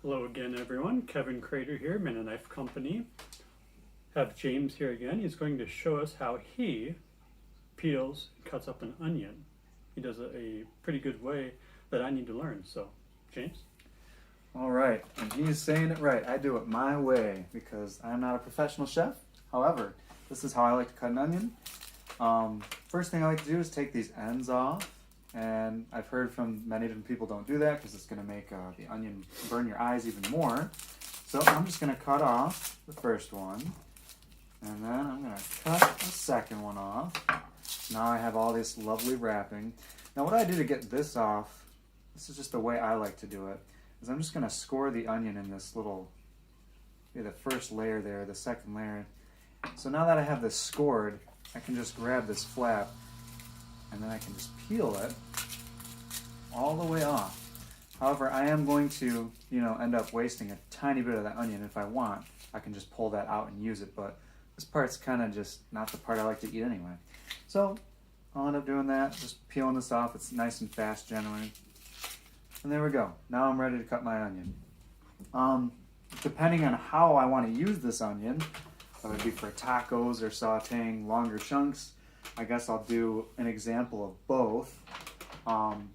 Hello again, everyone. Kevin Crater here, Manna Knife Company. Have James here again. He's going to show us how he peels, cuts up an onion. He does it a pretty good way that I need to learn. So, James? All right, and he's saying it right. I do it my way because I'm not a professional chef. However, this is how I like to cut an onion. First thing I like to do is take these ends off. And I've heard from many different people don't do that because it's going to make the onion burn your eyes even more. So I'm just going to cut off the first one. And then I'm going to cut the second one off. Now I have all this lovely wrapping. Now what I do to get this off, this is just the way I like to do it, is I'm just going to score the onion in this little, the first layer there, the second layer. So now that I have this scored, I can just grab this flap and then I can just peel it all the way off. However, I am going to, end up wasting a tiny bit of that onion. If I want, I can just pull that out and use it, but this part's kind of just not the part I like to eat anyway. So I'll end up doing that, just peeling this off. It's nice and fast generally. And there we go. Now I'm ready to cut my onion. Depending on how I want to use this onion, whether it be for tacos or sauteing longer chunks, I guess I'll do an example of both.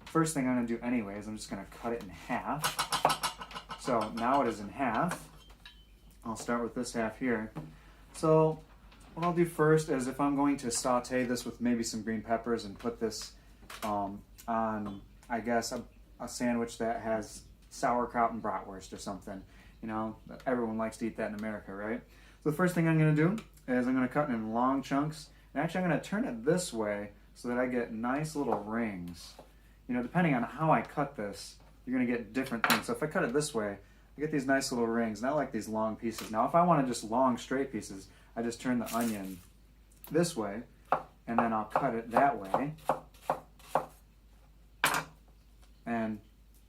First thing I'm going to do anyway is I'm just going to cut it in half. So now it is in half. I'll start with this half here. So what I'll do first is if I'm going to saute this with maybe some green peppers and put this on, I guess, a sandwich that has sauerkraut and bratwurst or something. Everyone likes to eat that in America, right? So the first thing I'm going to do is I'm going to cut it in long chunks. And actually, I'm going to turn it this way so that I get nice little rings. Depending on how I cut this, you're going to get different things. So if I cut it this way, I get these nice little rings, not like these long pieces. Now, if I wanted just long, straight pieces, I just turn the onion this way, and then I'll cut it that way. And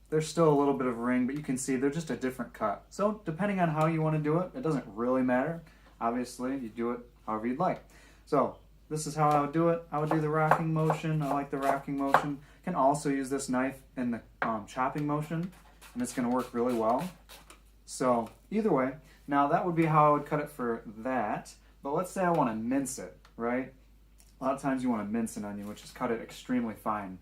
there's still a little bit of ring, but you can see they're just a different cut. So depending on how you want to do it, it doesn't really matter. Obviously, you do it however you'd like. So this is how I would do it. I would do the rocking motion. I like the rocking motion. Can also use this knife in the chopping motion, and it's going to work really well. So either way, now that would be how I would cut it for that. But let's say I want to mince it, right? A lot of times you want to mince an onion, which is cut it extremely fine.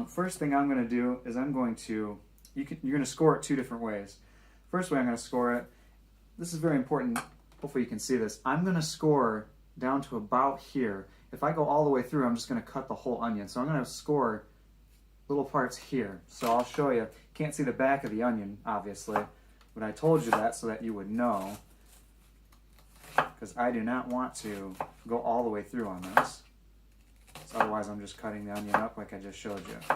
First thing I'm going to do is you're going to score it two different ways. First way I'm going to score it, this is very important. Hopefully you can see this. I'm going to score down to about here. If I go all the way through, I'm just going to cut the whole onion. So I'm going to score little parts here. So I'll show you. Can't see the back of the onion, obviously, but I told you that so that you would know, because I do not want to go all the way through on this. So otherwise, I'm just cutting the onion up like I just showed you.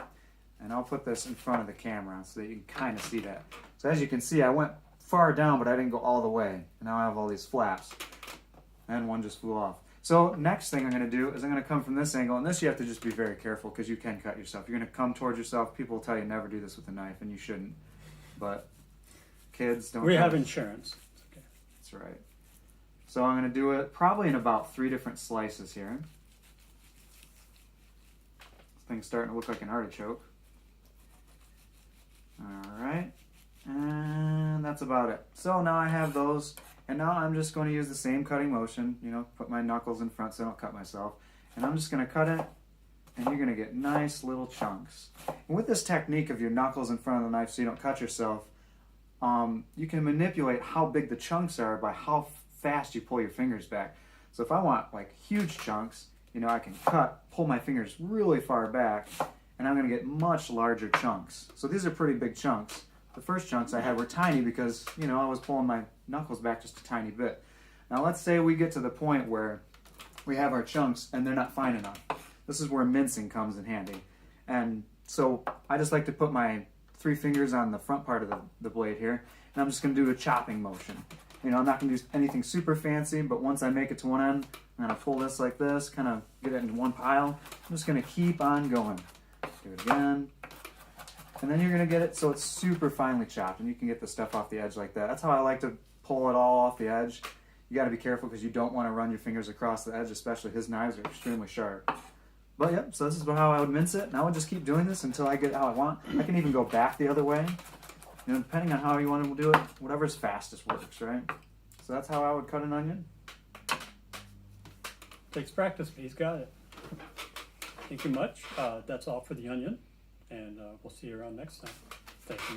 And I'll put this in front of the camera so that you can kind of see that. So as you can see, I went far down, but I didn't go all the way. And now I have all these flaps. And one just flew off. So next thing I'm going to do is I'm going to come from this angle, and this you have to just be very careful because you can cut yourself. You're going to come towards yourself. People will tell you never do this with a knife, and you shouldn't. But kids don't. We have insurance. Okay. That's right. So I'm going to do it probably in about 3 different slices here. This thing's starting to look like an artichoke. All right. And that's about it. So now I have those. And now I'm just going to use the same cutting motion, put my knuckles in front so I don't cut myself. And I'm just going to cut it, and you're going to get nice little chunks. And with this technique of your knuckles in front of the knife so you don't cut yourself, you can manipulate how big the chunks are by how fast you pull your fingers back. So if I want like huge chunks, I can pull my fingers really far back, and I'm going to get much larger chunks. So these are pretty big chunks. The first chunks I had were tiny because, I was pulling my knuckles back just a tiny bit. Now let's say we get to the point where we have our chunks and they're not fine enough. This is where mincing comes in handy. And so I just like to put my 3 fingers on the front part of the blade here, and I'm just going to do a chopping motion. I'm not going to do anything super fancy, but once I make it to one end, I'm going to pull this like this, kind of get it in one pile. I'm just going to keep on going. Do it again. And then you're going to get it so it's super finely chopped, and you can get the stuff off the edge like that. That's how I like to pull it all off the edge. You got to be careful because you don't want to run your fingers across the edge, especially his knives are extremely sharp. But yep, so this is how I would mince it, and I would just keep doing this until I get how I want. I can even go back the other way You know, depending on how you want to do it, whatever's fastest works, right? So that's how I would cut an onion. Takes practice, but he's got it. Thank you much. That's all for the onion, and we'll see you around next time. Thank you.